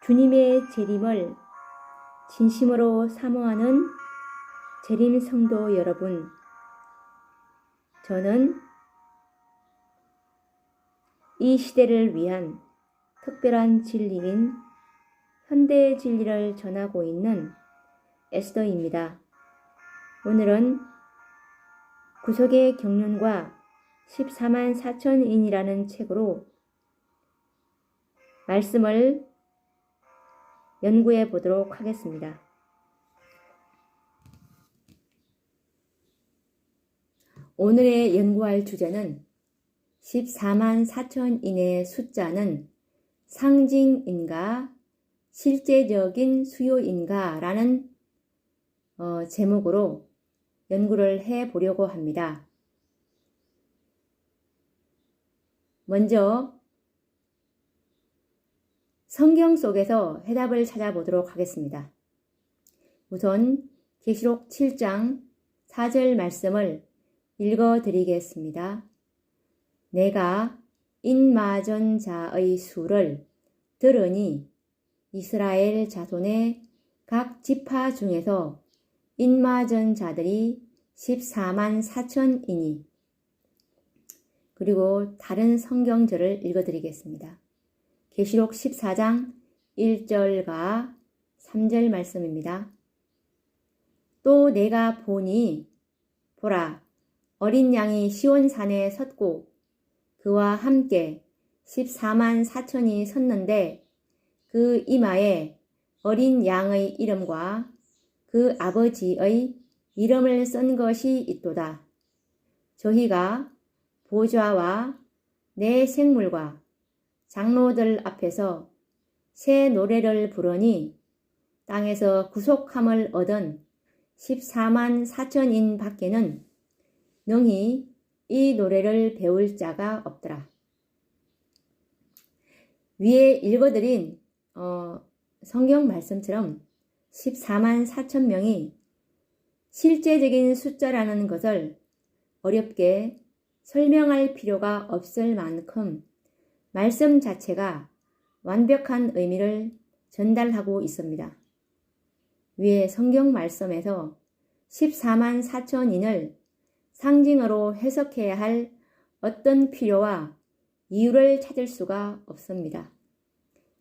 주님의 재림을 진심으로 사모하는 재림 성도 여러분, 저는 이 시대를 위한 특별한 진리인 현대의 진리를 전하고 있는 에스더입니다. 오늘은 구속의 경륜과 14만 4천인이라는 책으로 말씀을 연구해 보도록 하겠습니다. 오늘의 연구할 주제는 14만 4천인의 숫자는 상징인가 실제적인 수요인가 라는 제목으로 연구를 해 보려고 합니다. 먼저 성경 속에서 해답을 찾아보도록 하겠습니다. 우선 계시록 7장 4절 말씀을 읽어드리겠습니다. 내가 인마전 자의 수를 들으니 이스라엘 자손의 각 지파 중에서 인마전 자들이 14만 4천이니. 그리고 다른 성경절을 읽어드리겠습니다. 계시록 14장 1절과 3절 말씀입니다. 또 내가 보니 보라 어린 양이 시온산에 섰고 그와 함께 14만 4천이 섰는데 그 이마에 어린 양의 이름과 그 아버지의 이름을 쓴 것이 있도다. 저희가 보좌와 내 생물과 장로들 앞에서 새 노래를 부르니 땅에서 구속함을 얻은 14만 4천인 밖에는 능히 이 노래를 배울 자가 없더라. 위에 읽어드린 성경 말씀처럼 14만 4천 명이 실제적인 숫자라는 것을 어렵게 설명할 필요가 없을 만큼 말씀 자체가 완벽한 의미를 전달하고 있습니다. 위에 성경 말씀에서 14만 4천인을 상징으로 해석해야 할 어떤 필요와 이유를 찾을 수가 없습니다.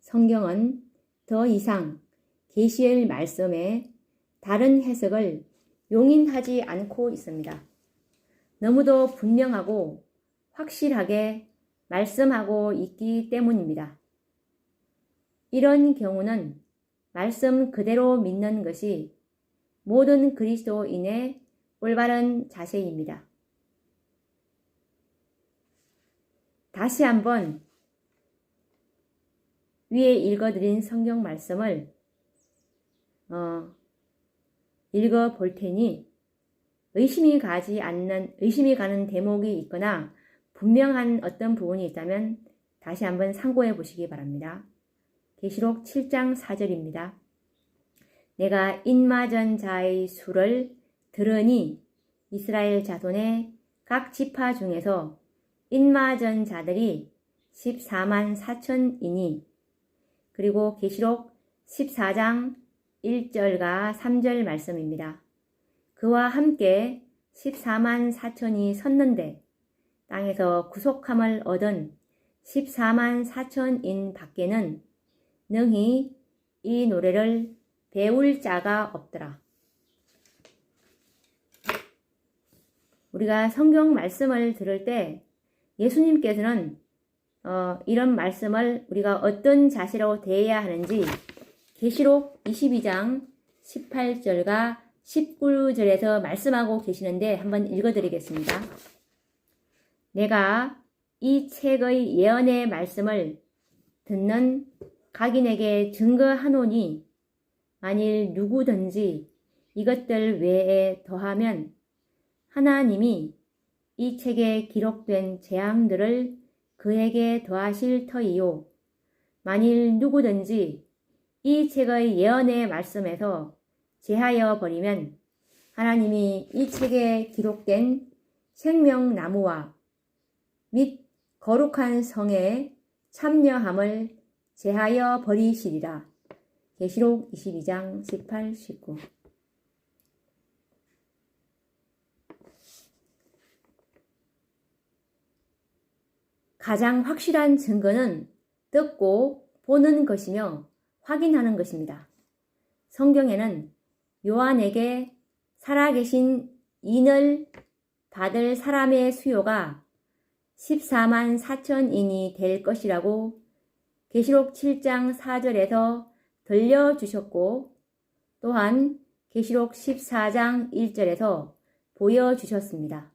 성경은 더 이상 계시의 말씀에 다른 해석을 용인하지 않고 있습니다. 너무도 분명하고 확실하게 말씀하고 있기 때문입니다. 이런 경우는 말씀 그대로 믿는 것이 모든 그리스도인의 올바른 자세입니다. 다시 한번 위에 읽어드린 성경 말씀을 읽어볼 테니 의심이 가는 대목이 있거나 분명한 어떤 부분이 있다면 다시 한번 참고해 보시기 바랍니다. 계시록 7장 4절입니다. 내가 인마전 자의 수를 들으니 이스라엘 자손의 각 지파 중에서 인마전 자들이 14만 4천이니. 그리고 계시록 14장 1절과 3절 말씀입니다. 그와 함께 14만 4천이 섰는데 땅에서 구속함을 얻은 14만 4천인 밖에는 능히 이 노래를 배울 자가 없더라. 우리가 성경 말씀을 들을 때 예수님께서는 이런 말씀을 우리가 어떤 자세로 대해야 하는지 계시록 22장 18절과 19절에서 말씀하고 계시는데 한번 읽어드리겠습니다. 내가 이 책의 예언의 말씀을 듣는 각인에게 증거하노니 만일 누구든지 이것들 외에 더하면 하나님이 이 책에 기록된 재앙들을 그에게 더하실 터이요. 만일 누구든지 이 책의 예언의 말씀에서 제하여 버리면 하나님이 이 책에 기록된 생명나무와 및 거룩한 성에 참여함을 제하여 버리시리라. 계시록 22장 18, 19. 가장 확실한 증거는 듣고 보는 것이며 확인하는 것입니다. 성경에는 요한에게 살아계신 인을 받을 사람의 수요가 14만 4천인이 될 것이라고 계시록 7장 4절에서 들려주셨고, 또한 계시록 14장 1절에서 보여주셨습니다.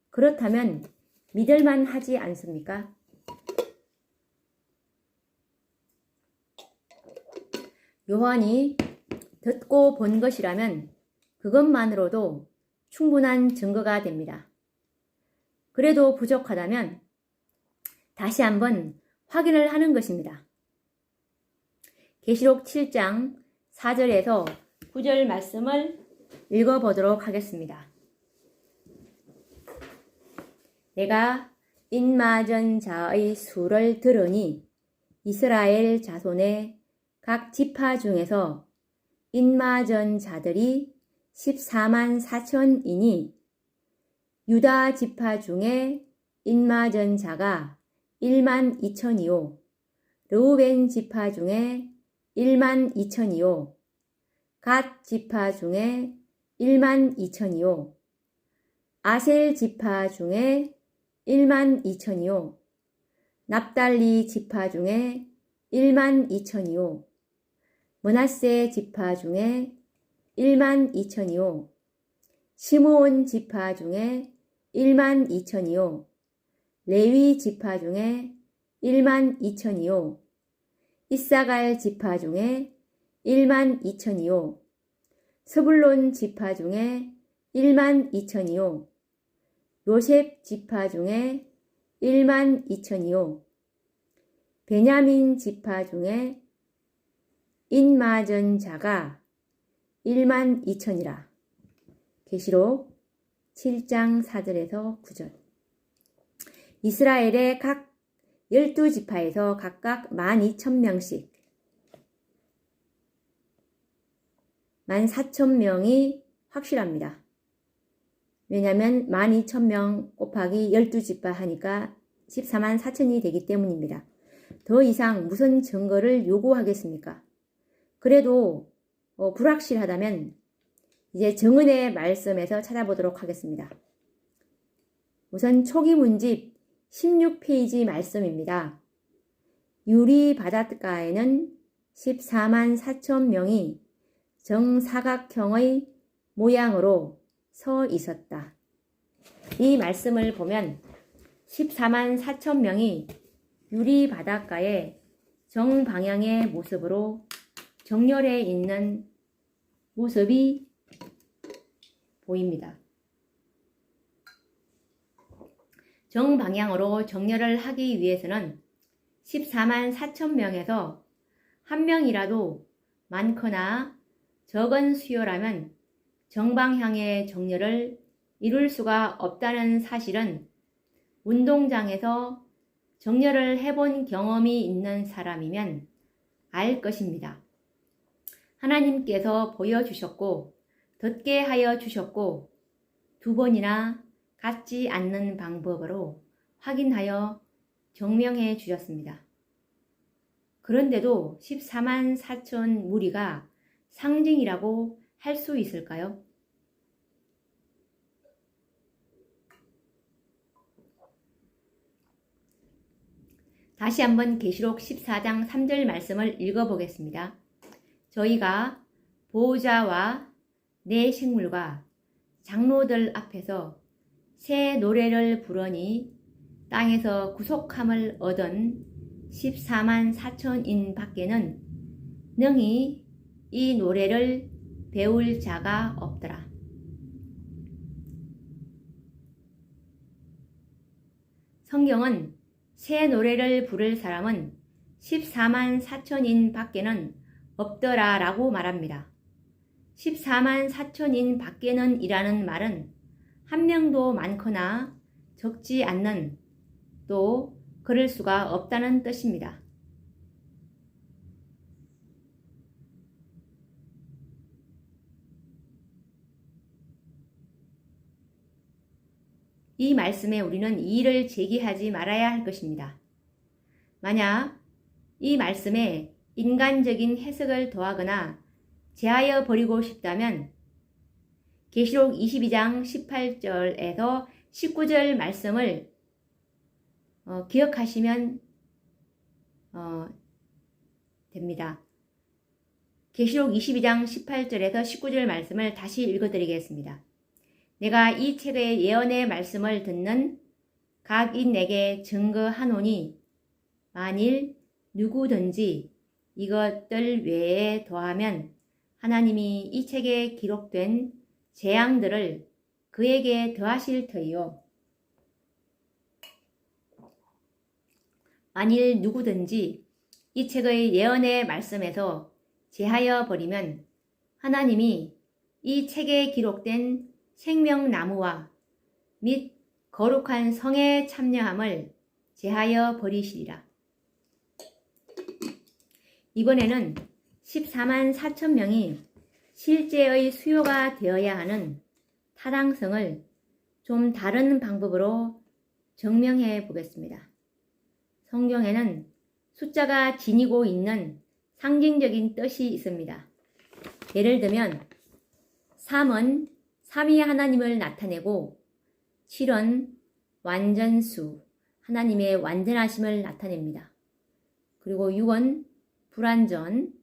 그렇다면 믿을만 하지 않습니까? 요한이 듣고 본 것이라면 그것만으로도 충분한 증거가 됩니다. 그래도 부족하다면 다시 한번 확인을 하는 것입니다. 계시록 7장 4절에서 9절 말씀을 읽어보도록 하겠습니다. 내가 인마전 자의 수를 들으니 이스라엘 자손의 각 지파 중에서 인마전 자들이 14만 4천이니 유다 지파 중에 인마전 자가 1만 2천이요 르우벤 지파 중에 1만 2천이요 갓 지파 중에 1만 2천이요 아셀 지파 중에 1만 2천이요 납달리 지파 중에 1만 2천이요 므낫세 지파 중에 1만 2천이요 시므온 지파 중에 1만 2천이요 레위 지파 중에 1만 2천이요 이사갈 지파 중에 1만 2천이요 스불론 지파 중에 1만 2천이요 요셉 지파 중에 1만 2천이요 베냐민 지파 중에 인마전 자가 1만 2천이라. 계시록 7장 4절에서 9절. 이스라엘의 각 12지파에서 각각 12,000명씩 14,000명이 확실합니다. 왜냐하면 12,000명 곱하기 12지파 하니까 14만 4천이 되기 때문입니다. 더 이상 무슨 증거를 요구하겠습니까? 그래도 불확실하다면 이제 정은의 말씀에서 찾아보도록 하겠습니다. 우선 초기 문집 16페이지 말씀입니다. 유리 바닷가에는 14만 4천 명이 정사각형의 모양으로 서 있었다. 이 말씀을 보면 14만 4천 명이 유리 바닷가에 정방향의 모습으로 정렬해 있는 모습이 보입니다. 정방향으로 정렬을 하기 위해서는 14만 4천 명에서 한 명이라도 많거나 적은 수요라면 정방향의 정렬을 이룰 수가 없다는 사실은 운동장에서 정렬을 해본 경험이 있는 사람이면 알 것입니다. 하나님께서 보여주셨고 듣게 하여 주셨고 2번이나 같지 않는 방법으로 확인하여 증명해 주셨습니다. 그런데도 14만 4천 무리가 상징이라고 할 수 있을까요? 다시 한번 계시록 14장 3절 말씀을 읽어보겠습니다. 저희가 보호자와 내 생물과 장로들 앞에서 새 노래를 부르니 땅에서 구속함을 얻은 14만 4천인 밖에는 능히 이 노래를 배울 자가 없더라. 성경은 새 노래를 부를 사람은 14만 4천인 밖에는 없더라 라고 말합니다. 14만 4천인 밖에는 이라는 말은 한 명도 많거나 적지 않는, 또 그럴 수가 없다는 뜻입니다. 이 말씀에 우리는 이의를 제기하지 말아야 할 것입니다. 만약 이 말씀에 인간적인 해석을 더하거나 제하여 버리고 싶다면 계시록 22장 18절에서 19절 말씀을 기억하시면 됩니다. 계시록 22장 18절에서 19절 말씀을 다시 읽어드리겠습니다. 내가 이 책의 예언의 말씀을 듣는 각 인에게 증거하노니 만일 누구든지 이것들 외에 더하면 하나님이 이 책에 기록된 재앙들을 그에게 더하실 터이요. 만일 누구든지 이 책의 예언의 말씀에서 제하여 버리면 하나님이 이 책에 기록된 생명나무와 및 거룩한 성에 참여함을 제하여 버리시리라. 이번에는 14만 4천 명이 실제의 수요가 되어야 하는 타당성을 좀 다른 방법으로 증명해 보겠습니다. 성경에는 숫자가 지니고 있는 상징적인 뜻이 있습니다. 예를 들면 3은 삼위 하나님을 나타내고 7은 완전수, 하나님의 완전하심을 나타냅니다. 그리고 6은 불완전,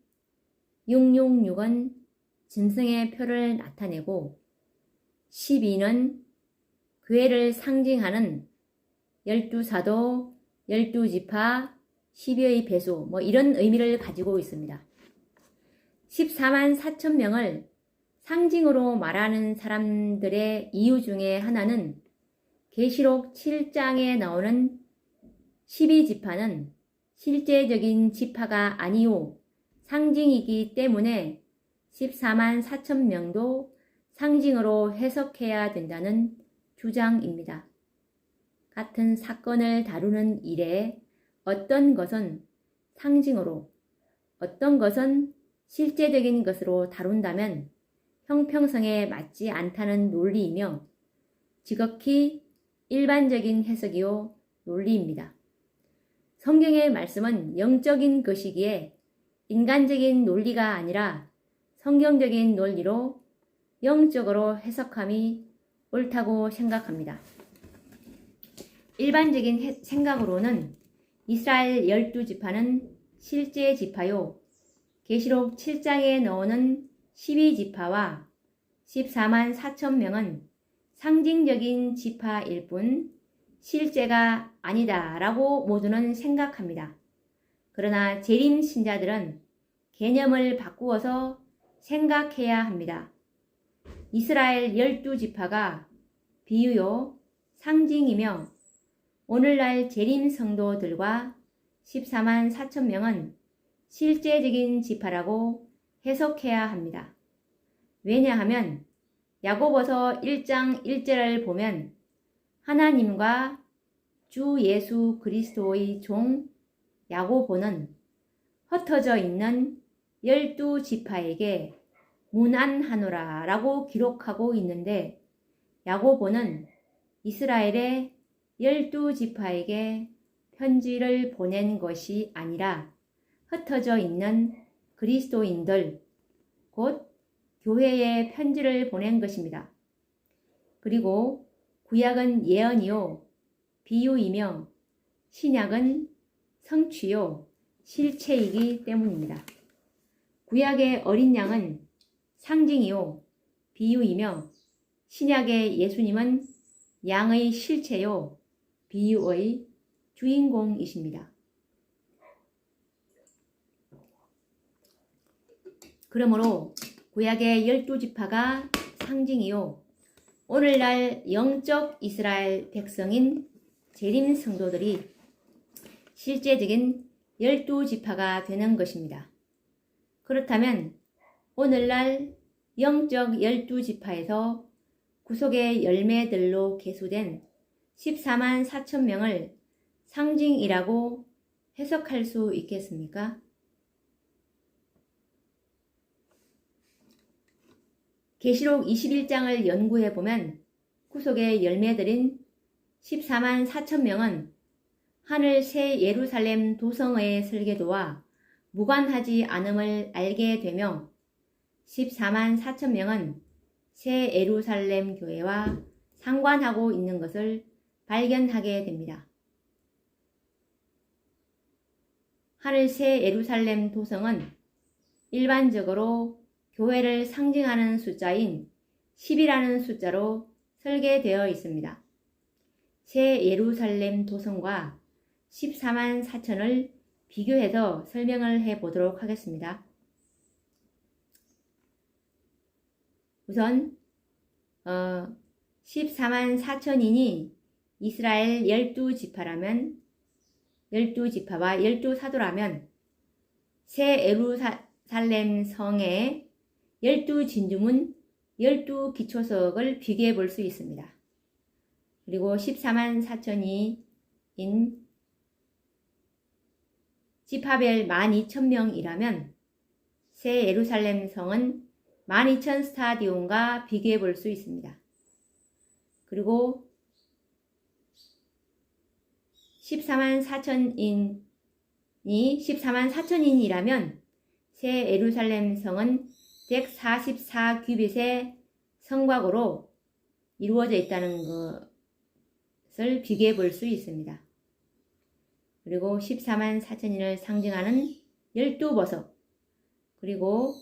666은 짐승의 표를 나타내고 12는 교회를 상징하는 12사도, 12지파, 12의 배수 이런 의미를 가지고 있습니다. 14만 4천 명을 상징으로 말하는 사람들의 이유 중에 하나는 계시록 7장에 나오는 12지파는 실제적인 지파가 아니오 상징이기 때문에 14만 4천 명도 상징으로 해석해야 된다는 주장입니다. 같은 사건을 다루는 일에 어떤 것은 상징으로, 어떤 것은 실제적인 것으로 다룬다면 형평성에 맞지 않다는 논리이며 지극히 일반적인 해석이요 논리입니다. 성경의 말씀은 영적인 것이기에 인간적인 논리가 아니라 성경적인 논리로 영적으로 해석함이 옳다고 생각합니다. 일반적인 생각으로는 이스라엘 12지파는 실제 지파요, 계시록 7장에 나오는 12지파와 14만 4천 명은 상징적인 지파일 뿐 실제가 아니다 라고 모두는 생각합니다. 그러나 재림 신자들은 개념을 바꾸어서 생각해야 합니다. 이스라엘 12지파가 비유요, 상징이며 오늘날 재림 성도들과 14만 4천 명은 실제적인 지파라고 해석해야 합니다. 왜냐하면 야고보서 1장 1절을 보면 하나님과 주 예수 그리스도의 종 야고보는 흩어져 있는 12지파에게 문안하노라 라고 기록하고 있는데 야고보는 이스라엘의 12지파에게 편지를 보낸 것이 아니라 흩어져 있는 그리스도인들, 곧 교회에 편지를 보낸 것입니다. 그리고 구약은 예언이요, 비유이며 신약은 성취요, 실체이기 때문입니다. 구약의 어린 양은 상징이요, 비유이며 신약의 예수님은 양의 실체요, 비유의 주인공이십니다. 그러므로 구약의 12지파가 상징이요, 오늘날 영적 이스라엘 백성인 재림 성도들이 실제적인 12지파가 되는 것입니다. 그렇다면 오늘날 영적 12지파에서 구속의 열매들로 계수된 14만 4천 명을 상징이라고 해석할 수 있겠습니까? 계시록 21장을 연구해보면 구속의 열매들인 14만 4천 명은 하늘 새 예루살렘 도성의 설계도와 무관하지 않음을 알게 되며 14만 4천 명은 새 예루살렘 교회와 상관하고 있는 것을 발견하게 됩니다. 하늘 새 예루살렘 도성은 일반적으로 교회를 상징하는 숫자인 10이라는 숫자로 설계되어 있습니다. 새 예루살렘 도성과 14만 4천을 비교해서 설명을 해 보도록 하겠습니다. 우선 14만 4천인이 이스라엘 12지파라면 12지파와 12사도라면 새 예루살렘 성의 12진주문 12기초석을 비교해 볼 수 있습니다. 그리고 14만 4천인 지파별 12,000명이라면 새 예루살렘 성은 12,000 스타디온과 비교해 볼 수 있습니다. 그리고 14만 4천인이라면 새 예루살렘 성은 144규빗의 성곽으로 이루어져 있다는 것을 비교해 볼 수 있습니다. 그리고 14만 4천인을 상징하는 12보석, 그리고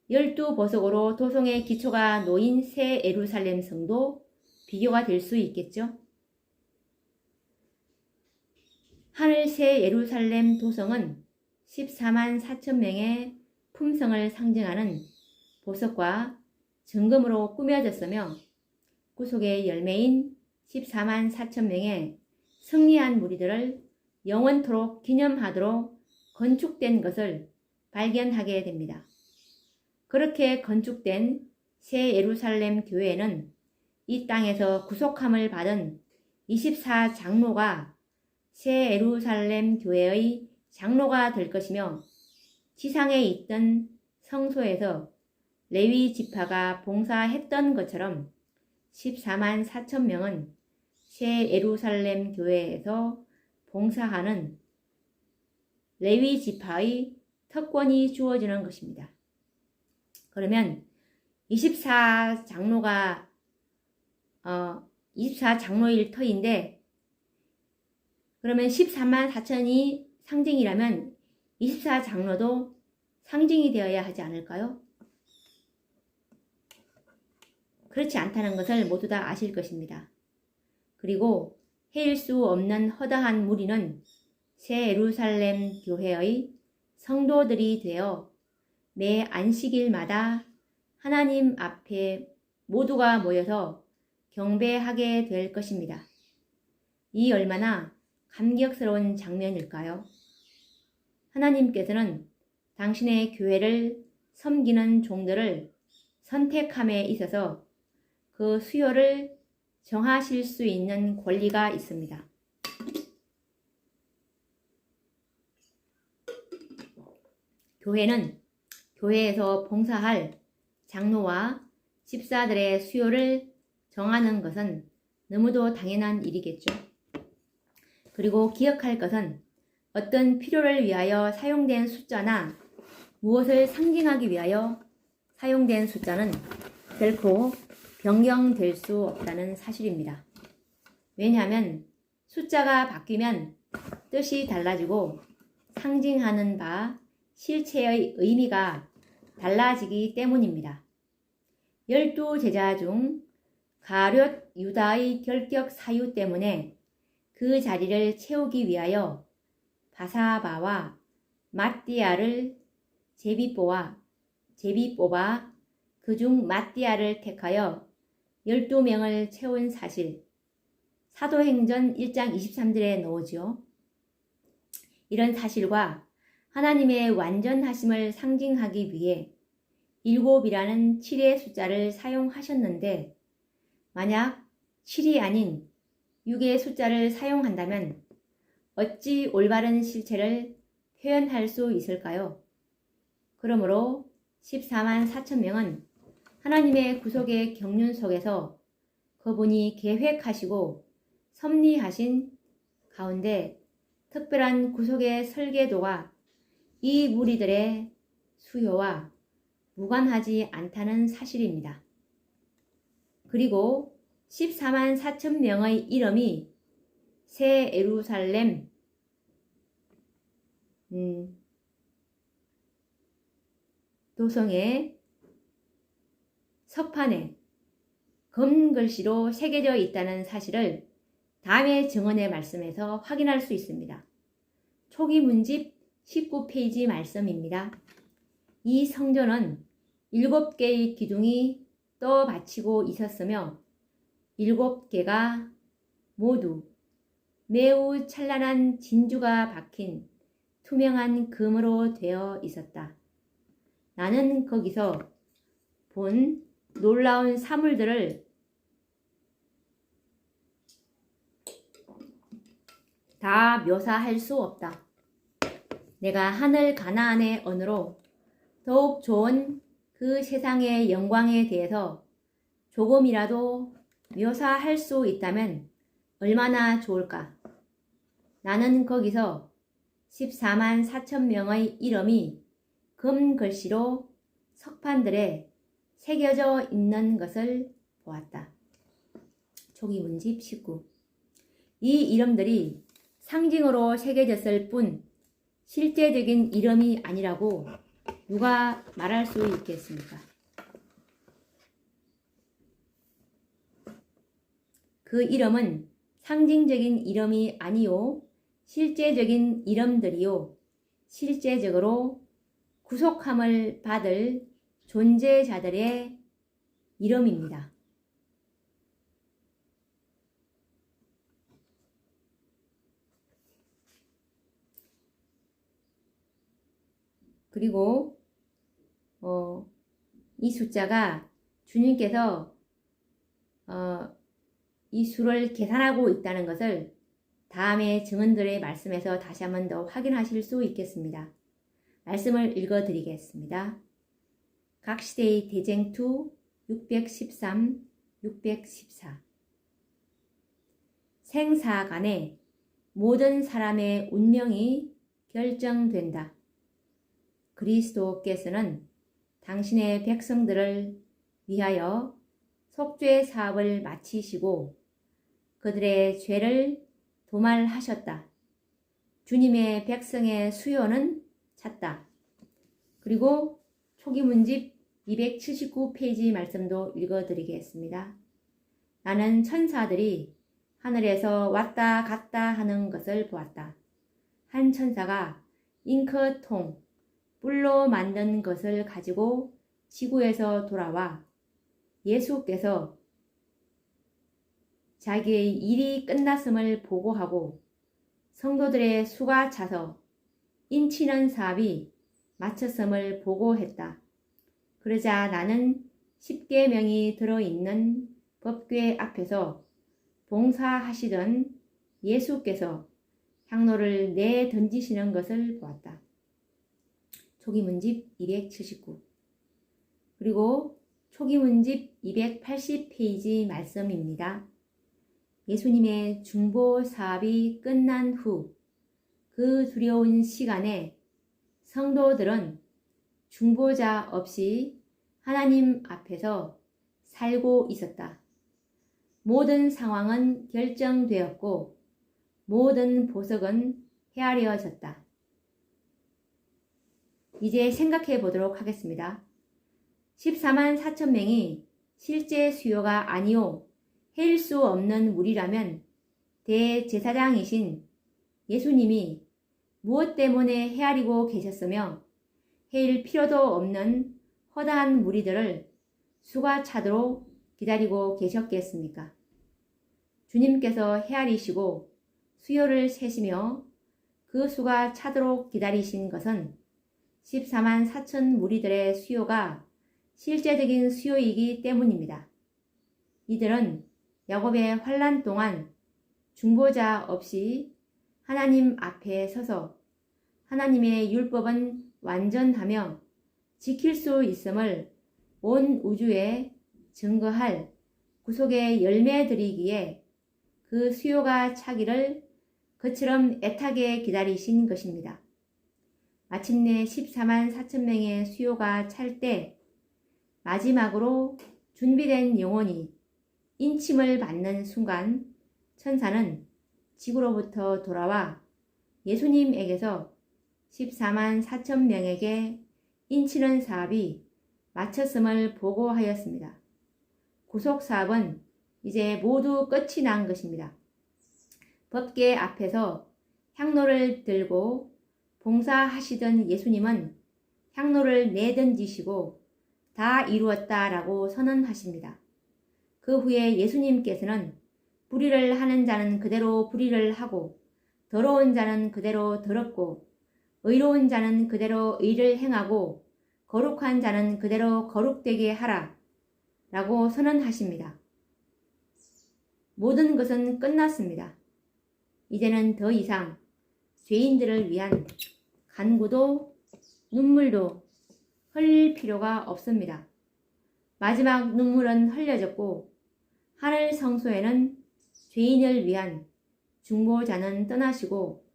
12보석으로 도성의 기초가 놓인 새 예루살렘 성도 비교가 될 수 있겠죠. 하늘 새 예루살렘 도성은 14만 4천 명의 품성을 상징하는 보석과 정금으로 꾸며졌으며 구속의 열매인 14만 4천 명의 승리한 무리들을 영원토록 기념하도록 건축된 것을 발견하게 됩니다. 그렇게 건축된 새 예루살렘 교회는 이 땅에서 구속함을 받은 24장로가 새 예루살렘 교회의 장로가 될 것이며 지상에 있던 성소에서 레위 지파가 봉사했던 것처럼 14만 4천 명은 새 예루살렘 교회에서 봉사하는 레위 지파의 특권이 주어지는 것입니다. 그러면 24장로가 24장로일 터인데 그러면 14만 4천이 상징이라면 24장로도 상징이 되어야 하지 않을까요? 그렇지 않다는 것을 모두 다 아실 것입니다. 그리고 헤일 수 없는 허다한 무리는 새 예루살렘 교회의 성도들이 되어 매 안식일마다 하나님 앞에 모두가 모여서 경배하게 될 것입니다. 이 얼마나 감격스러운 장면일까요? 하나님께서는 당신의 교회를 섬기는 종들을 선택함에 있어서 그 수요를 정하실 수 있는 권리가 있습니다. 교회는 교회에서 봉사할 장로와 집사들의 수요를 정하는 것은 너무도 당연한 일이겠죠. 그리고 기억할 것은 어떤 필요를 위하여 사용된 숫자나 무엇을 상징하기 위하여 사용된 숫자는 결코 변경될 수 없다는 사실입니다. 왜냐하면 숫자가 바뀌면 뜻이 달라지고 상징하는 바 실체의 의미가 달라지기 때문입니다. 12제자 중 가룟 유다의 결격 사유 때문에 그 자리를 채우기 위하여 바사바와 맏디아를 제비 뽑아 그중 맏디아를 택하여 12명을 채운 사실, 사도행전 1장 23절에 나오지요. 이런 사실과 하나님의 완전하심을 상징하기 위해 7이라는 7의 숫자를 사용하셨는데 만약 7이 아닌 6의 숫자를 사용한다면 어찌 올바른 실체를 표현할 수 있을까요? 그러므로 14만 4천 명은 하나님의 구속의 경륜 속에서 그분이 계획하시고 섭리하신 가운데 특별한 구속의 설계도가 이 무리들의 수요와 무관하지 않다는 사실입니다. 그리고 14만 4천 명의 이름이 새 예루살렘 도성의 석판에 검글씨로 새겨져 있다는 사실을 다음의 증언의 말씀에서 확인할 수 있습니다. 초기 문집 19페이지 말씀입니다. 이 성전은 7개의 기둥이 떠받치고 있었으며 7개가 모두 매우 찬란한 진주가 박힌 투명한 금으로 되어 있었다. 나는 거기서 본 놀라운 사물들을 다 묘사할 수 없다. 내가 하늘 가나안의 언어로 더욱 좋은 그 세상의 영광에 대해서 조금이라도 묘사할 수 있다면 얼마나 좋을까. 나는 거기서 14만 4천 명의 이름이 금글씨로 석판들에 새겨져 있는 것을 보았다. 초기 문집 19. 이 이름들이 상징으로 새겨졌을 뿐 실제적인 이름이 아니라고 누가 말할 수 있겠습니까? 그 이름은 상징적인 이름이 아니요 실제적인 이름들이요 실제적으로 구속함을 받을 존재자들의 이름입니다. 그리고 이 숫자가 주님께서 이 수를 계산하고 있다는 것을 다음의 증언들의 말씀에서 다시 한번 더 확인하실 수 있겠습니다. 말씀을 읽어드리겠습니다. 각 시대의 대쟁투 613, 614 생사간에 모든 사람의 운명이 결정된다. 그리스도께서는 당신의 백성들을 위하여 속죄 사업을 마치시고 그들의 죄를 도말하셨다. 주님의 백성의 수요는 찼다. 그리고 초기 문집 279페이지 말씀도 읽어드리겠습니다. 나는 천사들이 하늘에서 왔다 갔다 하는 것을 보았다. 한 천사가 잉크통, 뿔로 만든 것을 가지고 지구에서 돌아와 예수께서 자기의 일이 끝났음을 보고하고 성도들의 수가 차서 인치는 사업이 마쳤음을 보고했다. 그러자 나는 10계명이 들어있는 법궤 앞에서 봉사하시던 예수께서 향로를 내던지시는 것을 보았다. 초기 문집 279 그리고 초기 문집 280페이지 말씀입니다. 예수님의 중보 사업이 끝난 후 그 두려운 시간에 성도들은 중보자 없이 하나님 앞에서 살고 있었다. 모든 상황은 결정되었고 모든 보석은 헤아려졌다. 이제 생각해 보도록 하겠습니다. 14만 4천 명이 실제 수요가 아니오 헤일 수 없는 무리라면 대제사장이신 예수님이 무엇 때문에 헤아리고 계셨으며 헤일 필요도 없는 허다한 무리들을 수가 차도록 기다리고 계셨겠습니까? 주님께서 헤아리시고 수요를 세시며 그 수가 차도록 기다리신 것은 14만 4천 무리들의 수요가 실제적인 수요이기 때문입니다. 이들은 야곱의 환난 동안 중보자 없이 하나님 앞에 서서 하나님의 율법은 완전하며 지킬 수 있음을 온 우주에 증거할 구속의 열매들이기에 그 수요가 차기를 그처럼 애타게 기다리신 것입니다. 마침내 14만 4천 명의 수요가 찰 때 마지막으로 준비된 영혼이 인침을 받는 순간 천사는 지구로부터 돌아와 예수님에게서 14만 4천 명에게 인치는 사업이 마쳤음을 보고하였습니다. 구속 사업은 이제 모두 끝이 난 것입니다. 법궤 앞에서 향로를 들고 봉사하시던 예수님은 향로를 내던지시고 다 이루었다라고 선언하십니다. 그 후에 예수님께서는 불의를 하는 자는 그대로 불의를 하고 더러운 자는 그대로 더럽고 의로운 자는 그대로 의를 행하고 거룩한 자는 그대로 거룩되게 하라 라고 선언하십니다. 모든 것은 끝났습니다. 이제는 더 이상 죄인들을 위한 간구도 눈물도 흘릴 필요가 없습니다. 마지막 눈물은 흘려졌고 하늘 성소에는 죄인을 위한 중보자는 떠나시고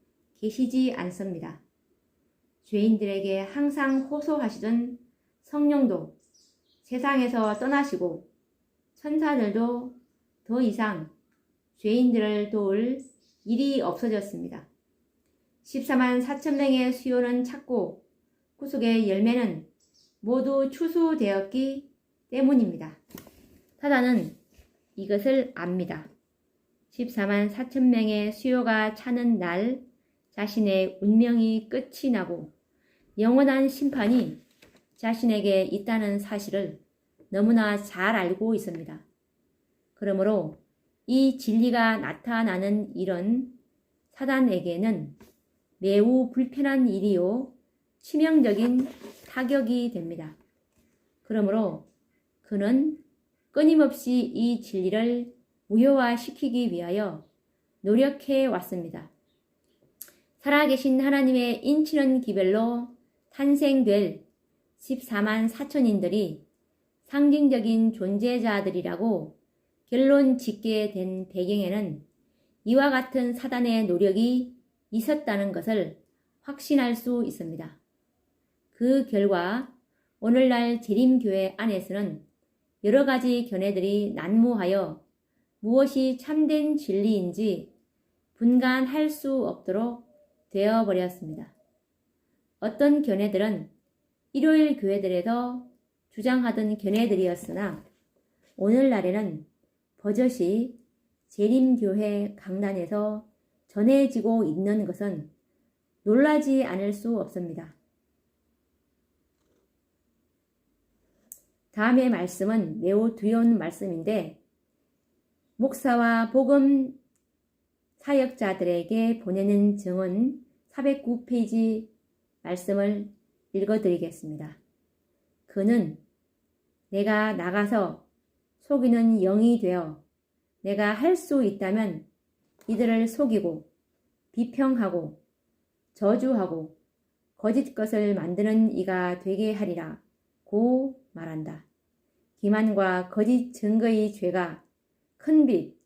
계시지 않습니다. 죄인들에게 항상 호소하시던 성령도 세상에서 떠나시고 천사들도 더 이상 죄인들을 도울 일이 없어졌습니다. 14만 4천 명의 수요는 찼고 구속의 열매는 모두 추수되었기 때문입니다. 사단은 이것을 압니다. 14만 4천 명의 수요가 차는 날 자신의 운명이 끝이 나고 영원한 심판이 자신에게 있다는 사실을 너무나 잘 알고 있습니다. 그러므로 이 진리가 나타나는 일은 사단에게는 매우 불편한 일이요 치명적인 타격이 됩니다. 그러므로 그는 끊임없이 이 진리를 무효화시키기 위하여 노력해 왔습니다. 살아계신 하나님의 인치는 기별로 탄생될 14만 4천인들이 상징적인 존재자들이라고 결론 짓게 된 배경에는 이와 같은 사단의 노력이 있었다는 것을 확신할 수 있습니다. 그 결과 오늘날 재림교회 안에서는 여러 가지 견해들이 난무하여 무엇이 참된 진리인지 분간할 수 없도록 되어버렸습니다. 어떤 견해들은 일요일 교회들에서 주장하던 견해들이었으나 오늘날에는 버젓이 재림교회 강단에서 전해지고 있는 것은 놀라지 않을 수 없습니다. 다음의 말씀은 매우 두려운 말씀인데 목사와 복음 사역자들에게 보내는 증언 409페이지 말씀을 읽어드리겠습니다. 그는 내가 나가서 속이는 영이 되어 내가 할 수 있다면 이들을 속이고 비평하고 저주하고 거짓 것을 만드는 이가 되게 하리라 고 말한다. 기만과 거짓 증거의 죄가 큰 빚,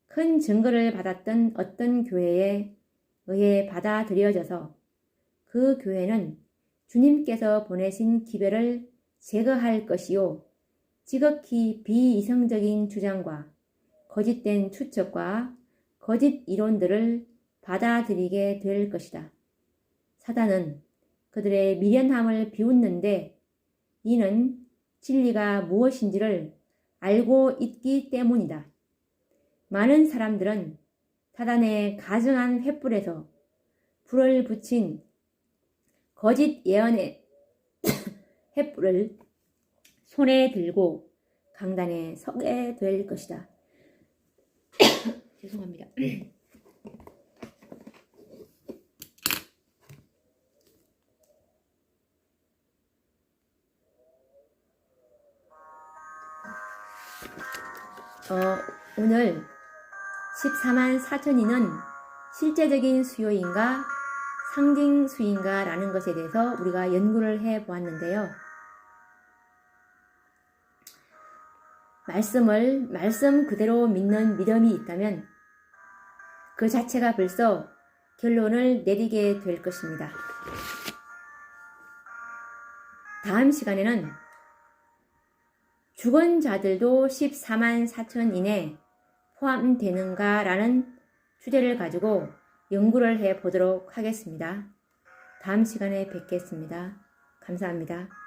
큰 증거를 받았던 어떤 교회에 의해 받아들여져서 그 교회는 주님께서 보내신 기별을 제거할 것이요 지극히 비이성적인 주장과 거짓된 추측과 거짓 이론들을 받아들이게 될 것이다. 사단은 그들의 미련함을 비웃는데 이는 진리가 무엇인지를 알고 있기 때문이다. 많은 사람들은 사단의 가증한 횃불에서 불을 붙인 거짓 예언의 횃불을 손에 들고 강단에 서게 될 것이다. 죄송합니다. 오늘 14만 4천인은 실제적인 수요인가 상징 수인가 라는 것에 대해서 우리가 연구를 해 보았는데요. 말씀을 말씀 그대로 믿는 믿음이 있다면 그 자체가 벌써 결론을 내리게 될 것입니다. 다음 시간에는 죽은 자들도 14만 4천인에 포함되는가 라는 주제를 가지고 연구를 해 보도록 하겠습니다. 다음 시간에 뵙겠습니다. 감사합니다.